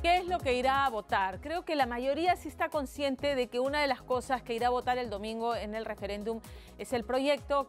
¿Qué es lo que irá a votar? Creo que la mayoría sí está consciente de que una de las cosas que irá a votar el domingo en el referéndum es el proyecto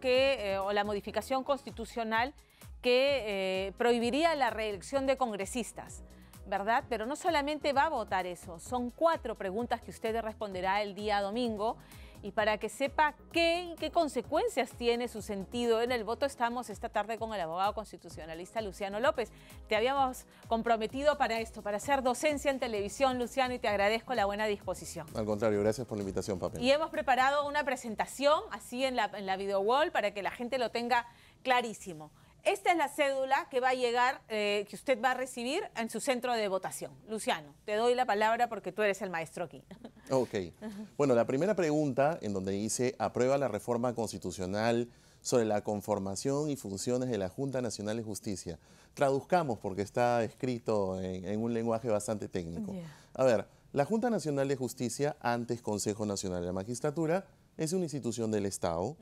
o la modificación constitucional que prohibiría la reelección de congresistas, ¿verdad? Pero no solamente va a votar eso, son 4 preguntas que usted responderá el día domingo. Y para que sepa qué consecuencias tiene su sentido en el voto, estamos esta tarde con el abogado constitucionalista Luciano López. Te habíamos comprometido para esto, para hacer docencia en televisión, Luciano, y te agradezco la buena disposición. Al contrario, gracias por la invitación, Pamela. Y hemos preparado una presentación así en la video wall para que la gente lo tenga clarísimo. Esta es la cédula que va a llegar, que usted va a recibir en su centro de votación. Luciano, te doy la palabra porque tú eres el maestro aquí. Ok. Bueno, la primera pregunta, en donde dice, aprueba la reforma constitucional sobre la conformación y funciones de la Junta Nacional de Justicia. Traduzcamos porque está escrito en un lenguaje bastante técnico. A ver, la Junta Nacional de Justicia, antes Consejo Nacional de la Magistratura, es una institución del Estado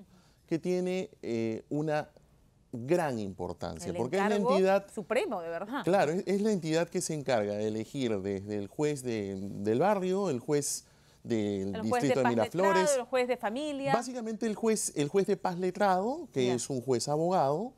que tiene una gran importancia, porque es la entidad supremo, de verdad. Claro, es la entidad que se encarga de elegir desde el juez del barrio, el juez del distrito de Miraflores, el juez de familia. Básicamente el juez de paz letrado, que es un juez abogado,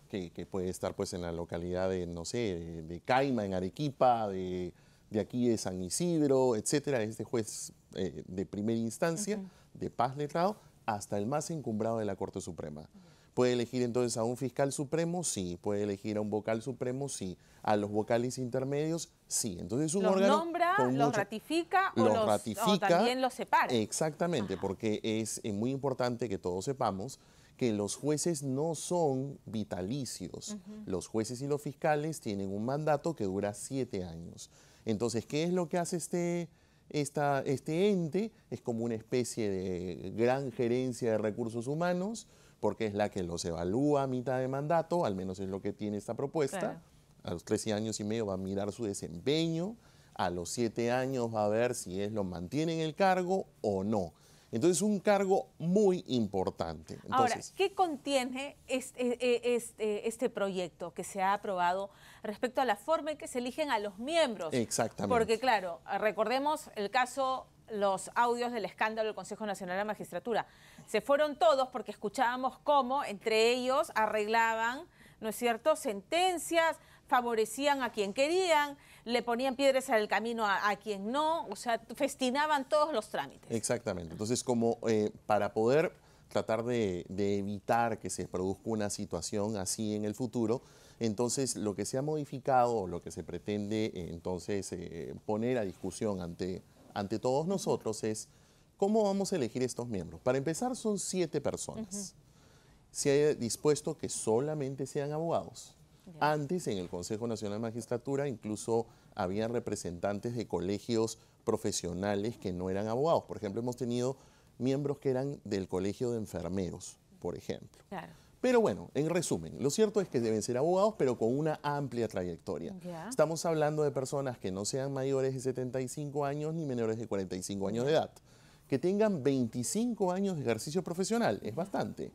que puede estar pues en la localidad de, no sé, de Caima, en Arequipa, de aquí de San Isidro, etcétera, este juez de primera instancia, de paz letrado, hasta el más encumbrado de la Corte Suprema. ¿Puede elegir entonces a un fiscal supremo? Sí. ¿Puede elegir a un vocal supremo? Sí. ¿A los vocales intermedios? Sí. Entonces es un órgano nombra, los ratifica o también los separa. Exactamente, porque es muy importante que todos sepamos que los jueces no son vitalicios. Los jueces y los fiscales tienen un mandato que dura 7 años. Entonces, ¿qué es lo que hace este ente? Es como una especie de gran gerencia de recursos humanos, porque es la que los evalúa a mitad de mandato, al menos es lo que tiene esta propuesta. Claro. A los 13 años y medio va a mirar su desempeño, a los 7 años va a ver si lo mantiene en el cargo o no. Entonces es un cargo muy importante. Entonces, ahora, ¿qué contiene este proyecto que se ha aprobado respecto a la forma en que se eligen a los miembros? Exactamente. Porque claro, recordemos el caso, los audios del escándalo del Consejo Nacional de la Magistratura. Se fueron todos porque escuchábamos cómo entre ellos arreglaban, ¿no es cierto?, sentencias, favorecían a quien querían, le ponían piedras al camino a quien no, o sea, festinaban todos los trámites. Exactamente. Entonces, como para poder tratar de evitar que se produzca una situación así en el futuro, entonces lo que se ha modificado, o lo que se pretende entonces poner a discusión ante todos nosotros es cómo vamos a elegir estos miembros. Para empezar, son 7 personas. Se ha dispuesto que solamente sean abogados. Antes, en el Consejo Nacional de Magistratura, incluso había representantes de colegios profesionales que no eran abogados. Por ejemplo, hemos tenido miembros que eran del Colegio de Enfermeros, por ejemplo. Claro. Pero bueno, en resumen, lo cierto es que deben ser abogados, pero con una amplia trayectoria. Estamos hablando de personas que no sean mayores de 75 años ni menores de 45 años de edad. Que tengan 25 años de ejercicio profesional, es bastante.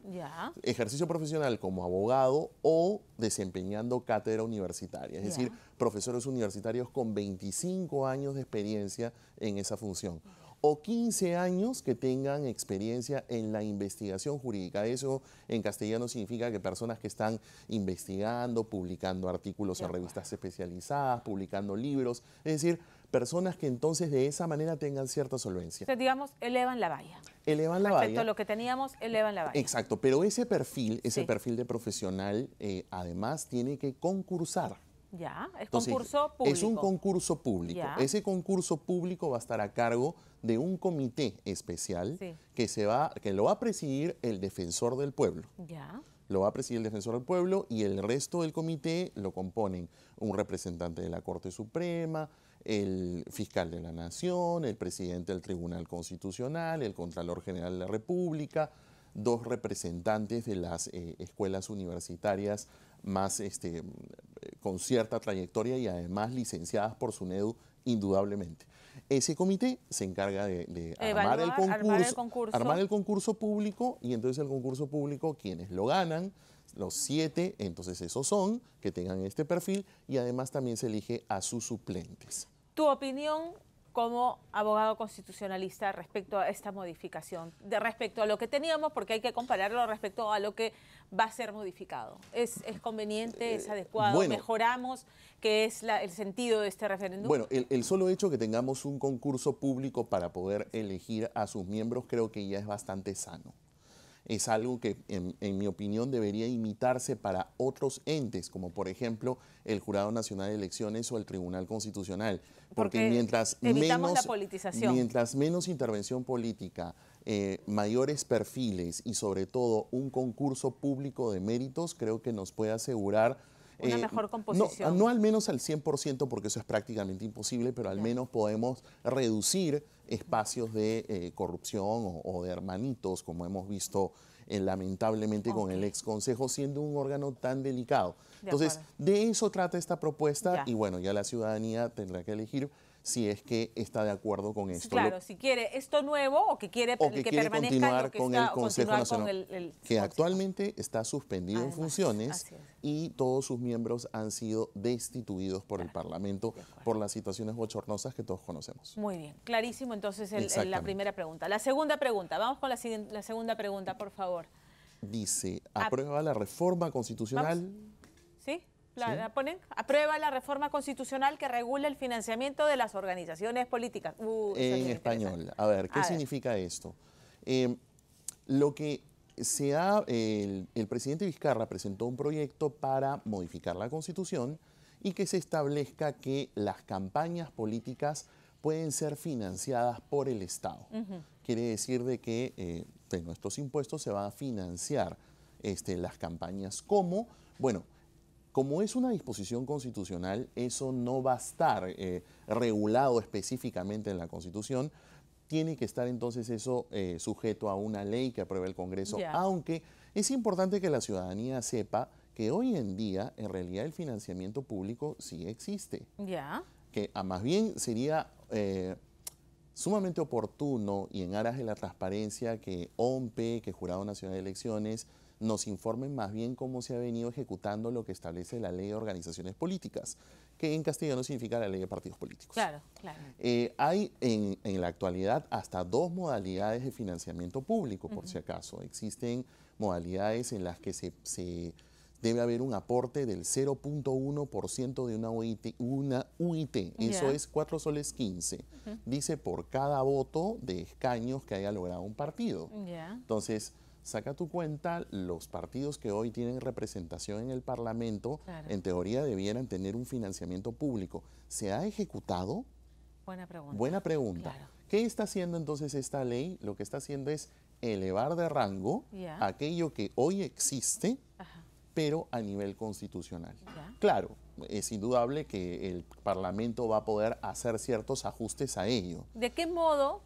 Ejercicio profesional como abogado o desempeñando cátedra universitaria, es decir, profesores universitarios con 25 años de experiencia en esa función. O 15 años que tengan experiencia en la investigación jurídica. Eso en castellano significa que personas que están investigando, publicando artículos en revistas especializadas, publicando libros, es decir, personas que entonces de esa manera tengan cierta solvencia. Entonces, digamos, elevan la valla. Elevan la valla. Respecto a lo que teníamos, elevan la valla. Exacto, pero ese perfil de profesional, además tiene que concursar. Es Entonces, concurso público. Es un concurso público. Ese concurso público va a estar a cargo de un comité especial que lo va a presidir el defensor del pueblo. Lo va a presidir el defensor del pueblo y el resto del comité lo componen un representante de la Corte Suprema, el fiscal de la Nación, el presidente del Tribunal Constitucional, el Contralor General de la República, 2 representantes de las escuelas universitarias más con cierta trayectoria y además licenciadas por SUNEDU, indudablemente. Ese comité se encarga de armar el concurso público, y entonces el concurso público, quienes lo ganan, los 7, entonces esos son, que tengan este perfil, y además también se elige a sus suplentes. Tu opinión como abogado constitucionalista respecto a esta modificación, respecto a lo que teníamos, porque hay que compararlo respecto a lo que va a ser modificado. ¿Es conveniente, es adecuado? Bueno, ¿mejoramos qué es el sentido de este referéndum? Bueno, el solo hecho que tengamos un concurso público para poder elegir a sus miembros creo que ya es bastante sano. Es algo que, en mi opinión, debería imitarse para otros entes, como por ejemplo el Jurado Nacional de Elecciones o el Tribunal Constitucional. Porque mientras evitamos la politización. Mientras menos intervención política, mayores perfiles y sobre todo un concurso público de méritos, creo que nos puede asegurar una mejor composición. No al menos al 100%, porque eso es prácticamente imposible, pero al menos podemos reducir espacios de corrupción o de hermanitos, como hemos visto lamentablemente con el ex consejo, siendo un órgano tan delicado. Entonces, de eso trata esta propuesta y bueno, ya la ciudadanía tendrá que elegir si es que está de acuerdo con esto. Claro, si quiere esto nuevo o que quiere que permanezca continuar con el Consejo Nacional, que actualmente está suspendido en funciones y todos sus miembros han sido destituidos por el Parlamento por las situaciones bochornosas que todos conocemos. Muy bien, clarísimo entonces la primera pregunta. La segunda pregunta, vamos con la segunda pregunta, por favor. Dice, ¿aprueba la reforma constitucional? ¿Vamos? ¿Sí? ¿La ponen? Aprueba la reforma constitucional que regula el financiamiento de las organizaciones políticas. En español. A ver, ¿qué significa esto? Lo que el presidente Vizcarra presentó un proyecto para modificar la Constitución y que se establezca que las campañas políticas pueden ser financiadas por el Estado. Quiere decir de que de nuestros impuestos se van a financiar las campañas. ¿Cómo? Bueno, como es una disposición constitucional, eso no va a estar regulado específicamente en la Constitución. Tiene que estar entonces eso sujeto a una ley que apruebe el Congreso, aunque es importante que la ciudadanía sepa que hoy en día, en realidad, el financiamiento público sí existe. Que más bien sería sumamente oportuno y en aras de la transparencia que OMPE, que Jurado Nacional de Elecciones, nos informen más bien cómo se ha venido ejecutando lo que establece la Ley de Organizaciones Políticas, que en castellano significa la Ley de Partidos Políticos. Claro, claro. Hay en la actualidad hasta 2 modalidades de financiamiento público, por si acaso. Existen modalidades en las que se debe haber un aporte del 0.1% de una UIT. Eso es 4 soles 15. Dice por cada voto de escaños que haya logrado un partido. Entonces, saca tu cuenta, los partidos que hoy tienen representación en el Parlamento, en teoría debieran tener un financiamiento público. ¿Se ha ejecutado? Buena pregunta. Buena pregunta. ¿Qué está haciendo entonces esta ley? Lo que está haciendo es elevar de rango aquello que hoy existe, pero a nivel constitucional. Claro, es indudable que el Parlamento va a poder hacer ciertos ajustes a ello. ¿De qué modo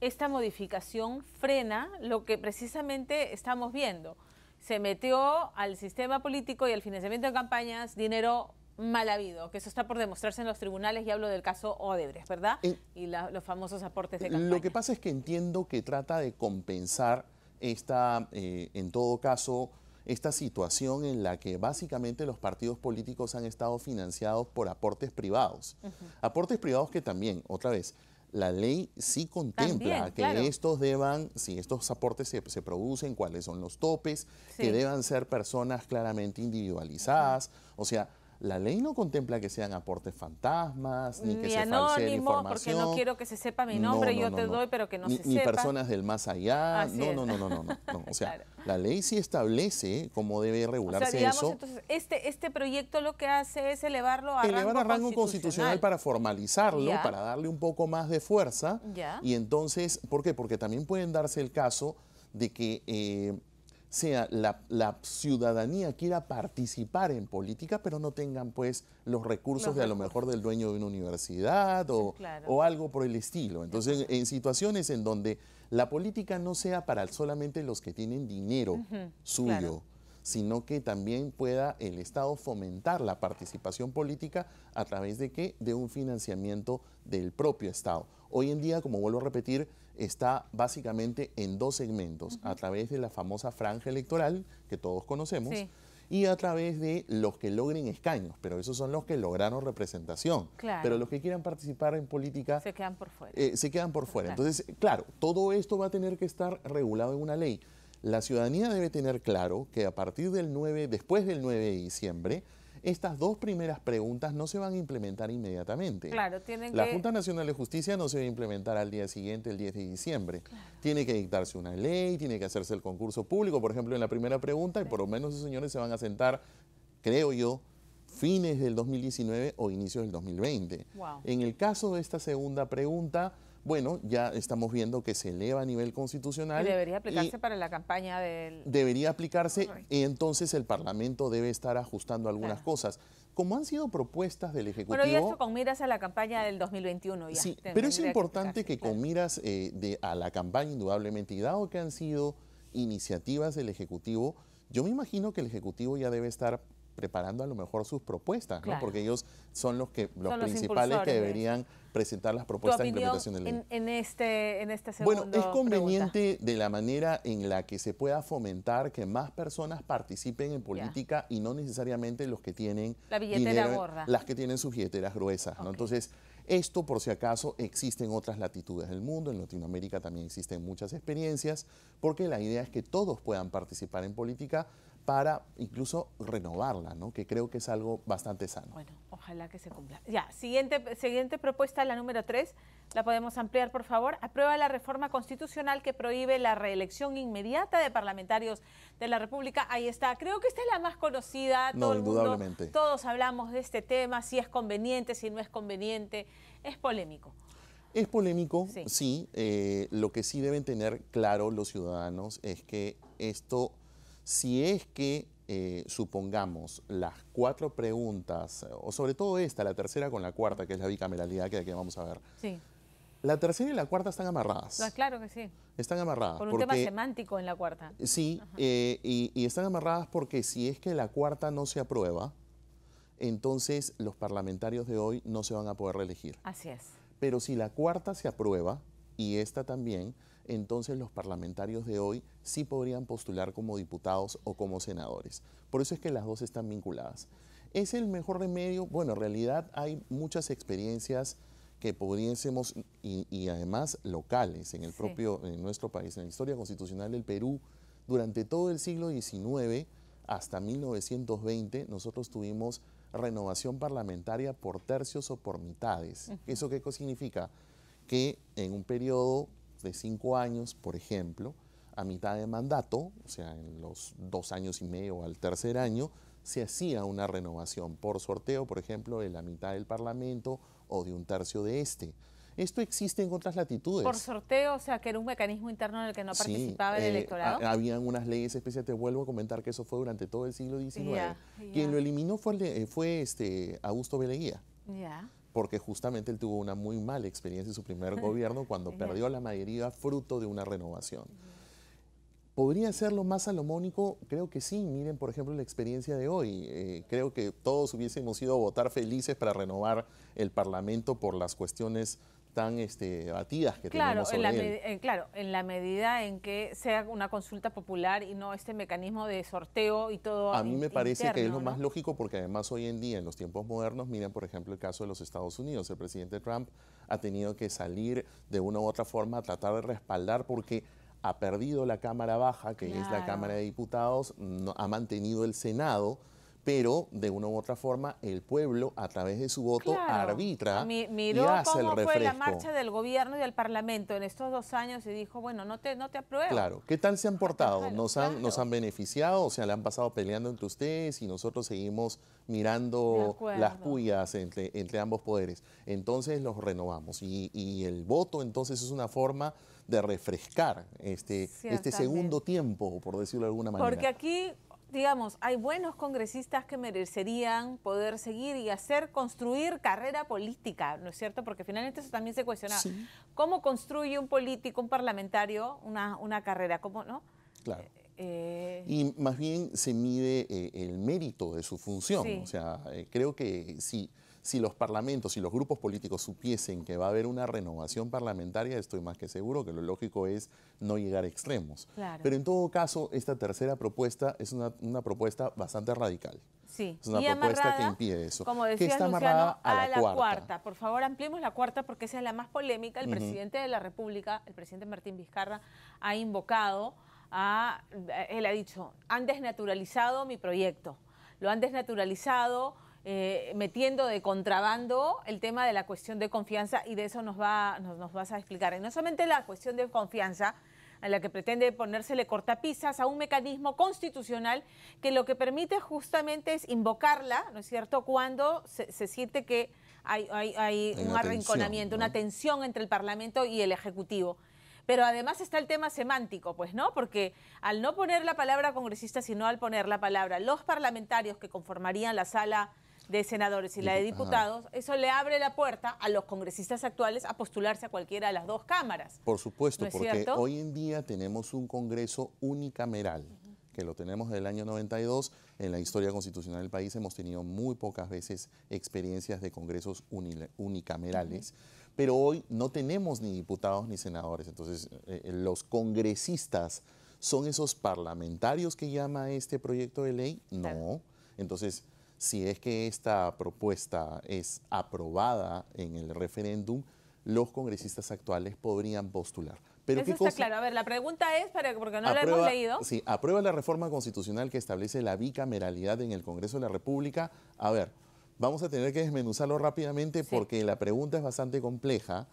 esta modificación frena lo que precisamente estamos viendo? Se metió al sistema político y al financiamiento de campañas dinero mal habido, que eso está por demostrarse en los tribunales, y hablo del caso Odebrecht, ¿verdad? Y los famosos aportes de campaña. Lo que pasa es que entiendo que trata de compensar en todo caso, esta situación en la que básicamente los partidos políticos han estado financiados por aportes privados. Aportes privados que también, otra vez, la ley sí contempla que estos deban, si estos aportes se producen, cuáles son los topes, que deban ser personas claramente individualizadas. O sea, la ley no contempla que sean aportes fantasmas, ni que se falsee información. Porque no quiero que se sepa mi nombre, yo te doy, pero que no se sepa. Ni personas del más allá. No. O sea, la ley sí establece cómo debe regularse eso. Entonces, este proyecto lo que hace es elevarlo a rango constitucional para formalizarlo, para darle un poco más de fuerza. Y entonces, ¿por qué? Porque también pueden darse el caso de que la ciudadanía quiera participar en política, pero no tengan pues los recursos de a lo mejor del dueño de una universidad o algo por el estilo. Entonces, en situaciones en donde la política no sea para solamente los que tienen dinero suyo, sino que también pueda el Estado fomentar la participación política a través de ¿qué? De un financiamiento del propio Estado. Hoy en día, como vuelvo a repetir, está básicamente en 2 segmentos, a través de la famosa franja electoral que todos conocemos y a través de los que logren escaños, pero esos son los que lograron representación. Claro. Pero los que quieran participar en política se quedan por fuera. Se quedan por fuera. Claro. Entonces, claro, todo esto va a tener que estar regulado en una ley. La ciudadanía debe tener claro que a partir del 9, después del 9 de diciembre, estas dos primeras preguntas no se van a implementar inmediatamente. Claro, La Junta Nacional de Justicia no se va a implementar al día siguiente, el 10 de diciembre. Claro. Tiene que dictarse una ley, tiene que hacerse el concurso público, por ejemplo, en la primera pregunta, y por lo menos esos señores se van a sentar, creo yo, fines del 2019 o inicios del 2020. Wow. En el caso de esta segunda pregunta, bueno, ya estamos viendo que se eleva a nivel constitucional. Y debería aplicarse para la campaña del... Debería aplicarse y entonces el Parlamento debe estar ajustando algunas cosas. Como han sido propuestas del Ejecutivo... Bueno, y esto con miras a la campaña del 2021 ya. Sí, pero es importante que con miras a la campaña indudablemente, y dado que han sido iniciativas del Ejecutivo, yo me imagino que el Ejecutivo ya debe estar preparando a lo mejor sus propuestas, ¿no? Claro. Porque ellos son los principales que deberían presentar las propuestas de implementación de ley. En este segundo Bueno, es conveniente de la manera en la que se pueda fomentar que más personas participen en política y no necesariamente los que tienen la billetera gorda, las que tienen sus billeteras gruesas, ¿no? Entonces, esto por si acaso existe en otras latitudes del mundo, en Latinoamérica también existen muchas experiencias, porque la idea es que todos puedan participar en política para incluso renovarla, ¿no? Que creo que es algo bastante sano. Bueno, ojalá que se cumpla. Ya, siguiente propuesta, la número 3, la podemos ampliar, por favor. Aprueba la reforma constitucional que prohíbe la reelección inmediata de parlamentarios de la República. Ahí está. Creo que esta es la más conocida. No, todo indudablemente. Todos hablamos de este tema, si es conveniente, si no es conveniente. Es polémico. Es polémico, sí. Lo que sí deben tener claro los ciudadanos es que esto... Si es que, supongamos, las 4 preguntas, o sobre todo esta, la tercera con la cuarta, que es la bicameralidad que vamos a ver. Sí. La tercera y la cuarta están amarradas. No, claro que sí. Están amarradas. Por un tema semántico en la cuarta. Sí, y están amarradas porque si es que la cuarta no se aprueba, entonces los parlamentarios de hoy no se van a poder reelegir. Así es. Pero si la cuarta se aprueba, y esta también, entonces los parlamentarios de hoy sí podrían postular como diputados o como senadores. Por eso es que las dos están vinculadas. ¿Es el mejor remedio? Bueno, en realidad hay muchas experiencias que pudiésemos, y además locales, en nuestro país, en la historia constitucional del Perú, durante todo el siglo XIX hasta 1920, nosotros tuvimos renovación parlamentaria por tercios o por mitades. ¿Eso qué significa? Que en un periodo de 5 años, por ejemplo, a mitad de mandato, o sea, en los 2 años y medio o al tercer año, se hacía una renovación por sorteo, por ejemplo, de la mitad del Parlamento o de un tercio de este. Esto existe en otras latitudes. ¿Por sorteo? O sea, que era un mecanismo interno en el que no participaba el electorado. Habían unas leyes especiales, te vuelvo a comentar que eso fue durante todo el siglo XIX. Quien lo eliminó fue Augusto B. Leguía. Porque justamente él tuvo una muy mala experiencia en su primer gobierno cuando perdió la mayoría fruto de una renovación. ¿Podría ser lo más salomónico? Creo que sí. Miren, por ejemplo, la experiencia de hoy. Creo que todos hubiésemos ido a votar felices para renovar el Parlamento por las cuestiones tan batidas que tenemos sobre él. Claro, en la medida en que sea una consulta popular y no este mecanismo de sorteo y todo. A mí me parece que es lo más lógico, porque además hoy en día, en los tiempos modernos, miren por ejemplo el caso de los Estados Unidos. El presidente Trump ha tenido que salir de una u otra forma a tratar de respaldar, porque ha perdido la Cámara Baja, que es la Cámara de Diputados, ha mantenido el Senado, pero de una u otra forma el pueblo a través de su voto arbitra y hace el refresco. Miró cómo fue la marcha del gobierno y del Parlamento en estos 2 años y dijo, bueno, no te apruebo. Claro, ¿qué tal se han portado? Nos han beneficiado, o sea, le han pasado peleando entre ustedes y nosotros seguimos mirando las pullas entre ambos poderes. Entonces los renovamos y el voto entonces es una forma de refrescar este segundo tiempo, por decirlo de alguna manera. Porque aquí, digamos, hay buenos congresistas que merecerían poder seguir y construir carrera política, ¿no es cierto? Porque finalmente eso también se cuestiona. Sí. ¿Cómo construye un político, un parlamentario, una carrera? ¿Cómo no? Claro. Y más bien se mide el mérito de su función. Sí. O sea, creo que si si los parlamentos, si los grupos políticos supiesen que va a haber una renovación parlamentaria, estoy más que seguro que lo lógico es no llegar a extremos. Claro. Pero en todo caso, esta tercera propuesta es una propuesta bastante radical. Sí. Es una y propuesta amarrada, que impide eso. como que decía está Luciano, amarrada a la cuarta. cuarta. Por favor, ampliemos la cuarta porque esa es la más polémica. El presidente de la República, el presidente Martín Vizcarra, ha invocado él ha dicho, han desnaturalizado mi proyecto. Lo han desnaturalizado metiendo de contrabando el tema de la cuestión de confianza y de eso nos vas a explicar. Y no solamente la cuestión de confianza, a la que pretende ponérsele cortapisas a un mecanismo constitucional que lo que permite justamente es invocarla, ¿no es cierto?, cuando se siente que hay un arrinconamiento, ¿no?, una tensión entre el Parlamento y el Ejecutivo. Pero además está el tema semántico, pues, ¿no? Porque al no poner la palabra congresista, sino al poner la palabra los parlamentarios que conformarían la sala de senadores y la de diputados, eso le abre la puerta a los congresistas actuales a postularse a cualquiera de las dos cámaras. Por supuesto, ¿no es porque cierto? hoy en día tenemos un Congreso unicameral, que lo tenemos desde el año 92. En la historia constitucional del país hemos tenido muy pocas veces experiencias de congresos unicamerales, pero hoy no tenemos ni diputados ni senadores. Entonces, los congresistas son esos parlamentarios que llama este proyecto de ley. No. Claro. Entonces, si es que esta propuesta es aprobada en el referéndum, los congresistas actuales podrían postular. Pero Eso está claro. A ver, la pregunta es, porque no la hemos leído. Sí, aprueba la reforma constitucional que establece la bicameralidad en el Congreso de la República. A ver, vamos a tener que desmenuzarlo rápidamente porque la pregunta es bastante compleja.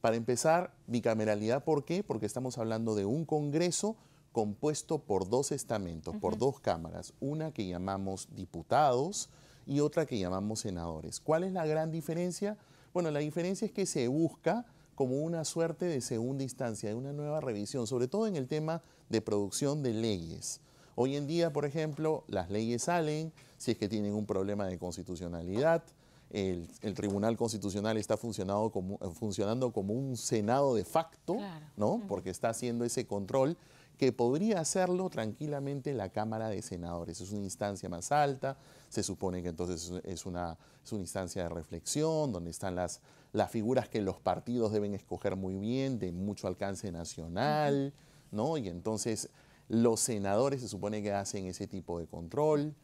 Para empezar, bicameralidad, ¿por qué? Porque estamos hablando de un Congreso compuesto por dos estamentos, por dos cámaras, una que llamamos diputados y otra que llamamos senadores. ¿Cuál es la gran diferencia? Bueno, la diferencia es que se busca como una suerte de segunda instancia, de una nueva revisión, sobre todo en el tema de producción de leyes. Hoy en día, por ejemplo, las leyes salen si es que tienen un problema de constitucionalidad. El Tribunal Constitucional está funcionando como un Senado de facto, ¿no? Porque está haciendo ese control que podría hacerlo tranquilamente la Cámara de Senadores. Es una instancia más alta, se supone que entonces es una instancia de reflexión, donde están las figuras que los partidos deben escoger muy bien, de mucho alcance nacional, ¿no? Y entonces los senadores se supone que hacen ese tipo de control.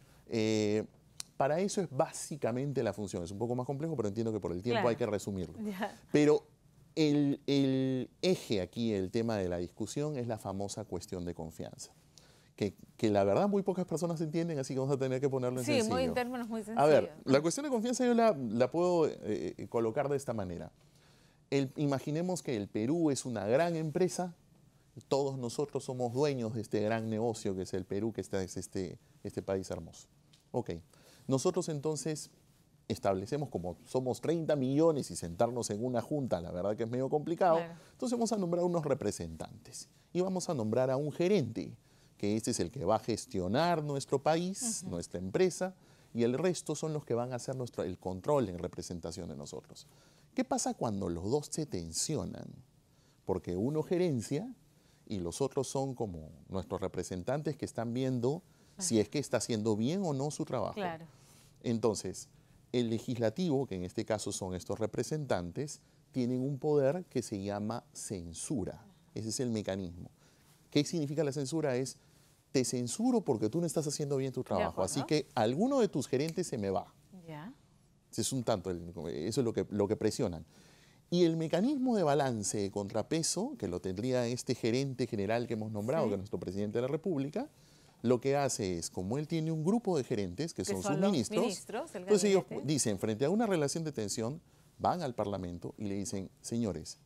Para eso es básicamente la función. Es un poco más complejo, pero entiendo que por el tiempo hay que resumirlo. Pero el eje aquí, el tema de la discusión, es la famosa cuestión de confianza. Que la verdad muy pocas personas entienden, así que vamos a tener que ponerlo en sencillo. Sí, muy en términos muy sencillos. A ver, la cuestión de confianza yo la puedo colocar de esta manera. Imaginemos que el Perú es una gran empresa, todos nosotros somos dueños de este gran negocio que es el Perú, que es este país hermoso. Ok, nosotros entonces establecemos, como somos 30 millones y sentarnos en una junta, la verdad que es medio complicado, entonces vamos a nombrar unos representantes y vamos a nombrar a un gerente, que este es el que va a gestionar nuestro país, nuestra empresa, y el resto son los que van a hacer el control en representación de nosotros. ¿Qué pasa cuando los dos se tensionan? Porque uno gerencia y los otros son como nuestros representantes que están viendo si es que está haciendo bien o no su trabajo. Entonces, el legislativo, que en este caso son estos representantes, tienen un poder que se llama censura. Ese es el mecanismo. ¿Qué significa la censura? Es, te censuro porque tú no estás haciendo bien tu trabajo, así que alguno de tus gerentes se me va. Es un tanto, eso es lo que presionan. Y el mecanismo de balance, de contrapeso, que lo tendría este gerente general que hemos nombrado, que es nuestro presidente de la República, lo que hace es, como él tiene un grupo de gerentes, que son sus ministros, entonces ellos dicen, frente a una relación de tensión, van al Parlamento y le dicen, señores,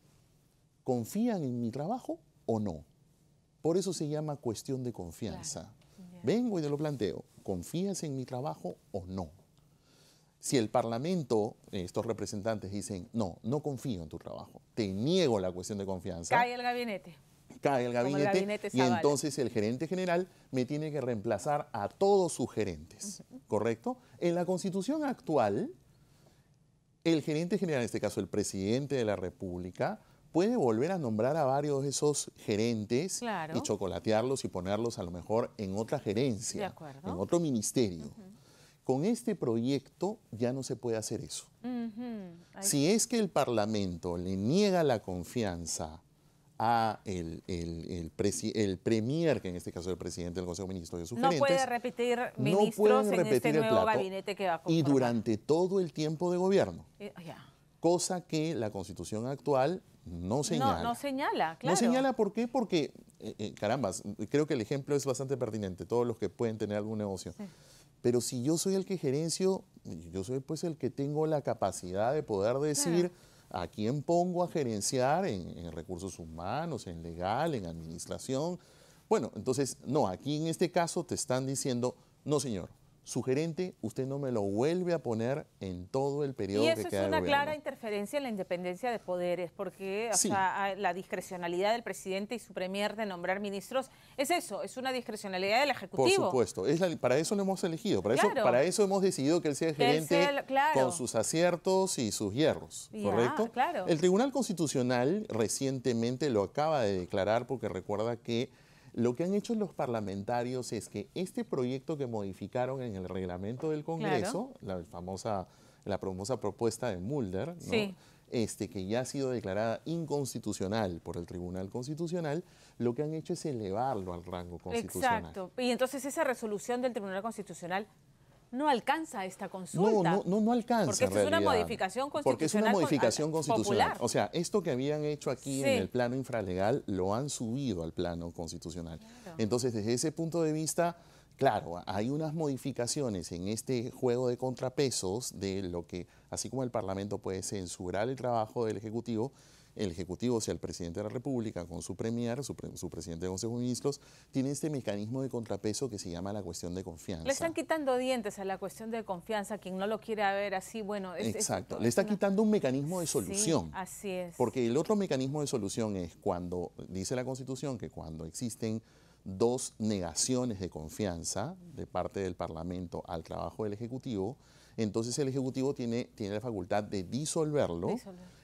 ¿confían en mi trabajo o no? Por eso se llama cuestión de confianza. Vengo y te lo planteo, ¿confías en mi trabajo o no? Si el Parlamento, estos representantes dicen, no, no confío en tu trabajo, te niego la cuestión de confianza. Cae el gabinete. Cae el gabinete y entonces el gerente general me tiene que reemplazar a todos sus gerentes, ¿correcto? En la Constitución actual, el gerente general, en este caso el presidente de la República, puede volver a nombrar a varios de esos gerentes y chocolatearlos y ponerlos a lo mejor en otra gerencia, en otro ministerio. Con este proyecto ya no se puede hacer eso. Si es que el Parlamento le niega la confianza a el premier, que en este caso es el presidente del Consejo de Ministros y sus gerentes, no puede repetir ministros en este nuevo gabinete que va a conformar. Y durante todo el tiempo de gobierno. Cosa que la Constitución actual no señala. No señala, claro. No señala, ¿por qué? Porque, carambas, creo que el ejemplo es bastante pertinente, todos los que pueden tener algún negocio. Sí. Pero si yo soy el que gerencio, yo soy pues el que tengo la capacidad de poder decir a quién pongo a gerenciar en recursos humanos, en legal, en administración. Bueno, entonces, no, aquí en este caso te están diciendo, no señor, su gerente usted no me lo vuelve a poner en todo el periodo que queda de gobierno. Y eso es una clara interferencia en la independencia de poderes, porque o sea, la discrecionalidad del presidente y su premier de nombrar ministros es eso, es una discrecionalidad del Ejecutivo. Por supuesto, para eso lo hemos elegido, para eso hemos decidido que él sea gerente con sus aciertos y sus hierros, ¿correcto? Claro. El Tribunal Constitucional recientemente lo acaba de declarar porque recuerda que lo que han hecho los parlamentarios es que este proyecto que modificaron en el reglamento del Congreso, la famosa propuesta de Mulder, ¿no? Que ya ha sido declarada inconstitucional por el Tribunal Constitucional, lo que han hecho es elevarlo al rango constitucional. Exacto. Y entonces esa resolución del Tribunal Constitucional no alcanza esta consulta. No alcanza. Porque es una modificación constitucional. Porque es una modificación constitucional. Popular. O sea, esto que habían hecho aquí en el plano infralegal lo han subido al plano constitucional. Claro. Entonces, desde ese punto de vista, claro, hay unas modificaciones en este juego de contrapesos de lo que, así como el Parlamento puede censurar el trabajo del Ejecutivo, el Ejecutivo, o sea, el presidente de la República, con su premier, su presidente del Consejo de Ministros, tiene este mecanismo de contrapeso que se llama la cuestión de confianza. Le están quitando dientes a la cuestión de confianza, quien no lo quiere ver así, bueno... Exacto, le está quitando un mecanismo de solución. Sí, así es. Porque el otro mecanismo de solución es cuando, dice la Constitución, que cuando existen dos negaciones de confianza de parte del Parlamento al trabajo del Ejecutivo, entonces el Ejecutivo tiene la facultad de disolverlo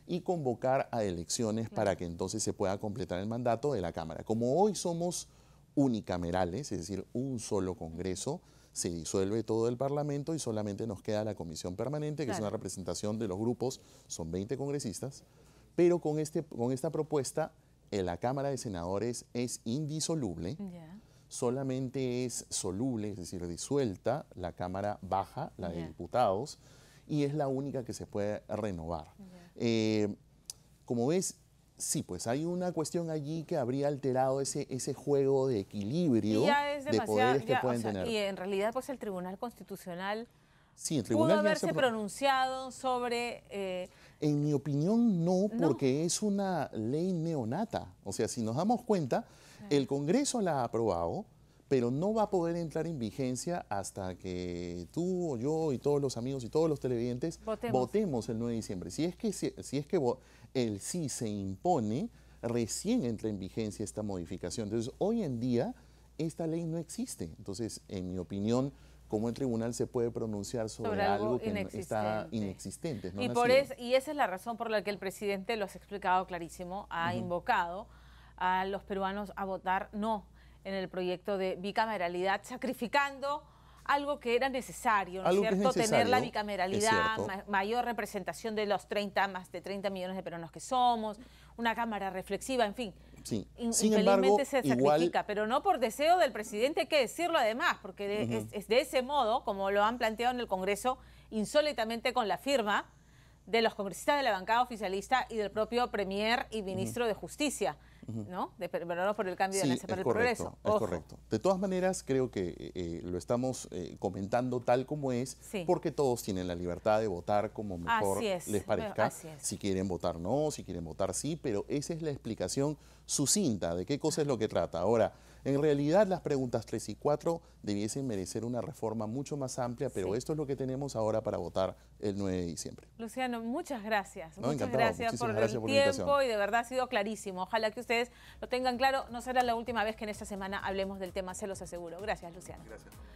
y convocar a elecciones para que entonces se pueda completar el mandato de la Cámara. Como hoy somos unicamerales, es decir, un solo Congreso, se disuelve todo el Parlamento y solamente nos queda la Comisión Permanente, que es una representación de los grupos, son 20 congresistas, pero con esta propuesta la Cámara de Senadores es indisoluble, solamente es soluble, es decir, disuelta la Cámara Baja, la de Diputados, y es la única que se puede renovar. Como ves, sí, pues hay una cuestión allí que habría alterado ese juego de equilibrio de poderes que pueden tener. Y en realidad, pues el Tribunal Constitucional el tribunal pudo haberse pronunciado sobre... En mi opinión, no, porque es una ley neonata. O sea, si nos damos cuenta, el Congreso la ha aprobado, pero no va a poder entrar en vigencia hasta que tú o yo y todos los amigos y todos los televidentes votemos el 9 de diciembre. Si es que el sí se impone, recién entra en vigencia esta modificación. Entonces, hoy en día, esta ley no existe. Entonces, en mi opinión, ¿cómo el tribunal se puede pronunciar sobre algo que está inexistente? Y esa es la razón por la que el presidente, lo has explicado clarísimo, ha invocado a los peruanos a votar no en el proyecto de bicameralidad, sacrificando algo que era necesario, ¿no es cierto? Tener la bicameralidad, mayor representación de los más de 30 millones de peruanos que somos, una cámara reflexiva, en fin. Sí. Infelizmente se sacrifica, pero no por deseo del presidente, hay que decirlo además, porque es de ese modo, como lo han planteado en el Congreso, insólitamente con la firma de los congresistas de la bancada oficialista y del propio premier y ministro de Justicia, ¿no? Pero por el cambio de Alianza para el Progreso. Es correcto. De todas maneras, creo que lo estamos comentando tal como es, porque todos tienen la libertad de votar como mejor les parezca. Si quieren votar no, si quieren votar sí, pero esa es la explicación sucinta de qué cosa es lo que trata. Ahora, en realidad las preguntas 3 y 4 debiesen merecer una reforma mucho más amplia, pero esto es lo que tenemos ahora para votar el 9 de diciembre. Luciano, muchas gracias. Muchas gracias por el tiempo y de verdad ha sido clarísimo. Ojalá que ustedes lo tengan claro. No será la última vez que en esta semana hablemos del tema, se los aseguro. Gracias, Luciano. Gracias.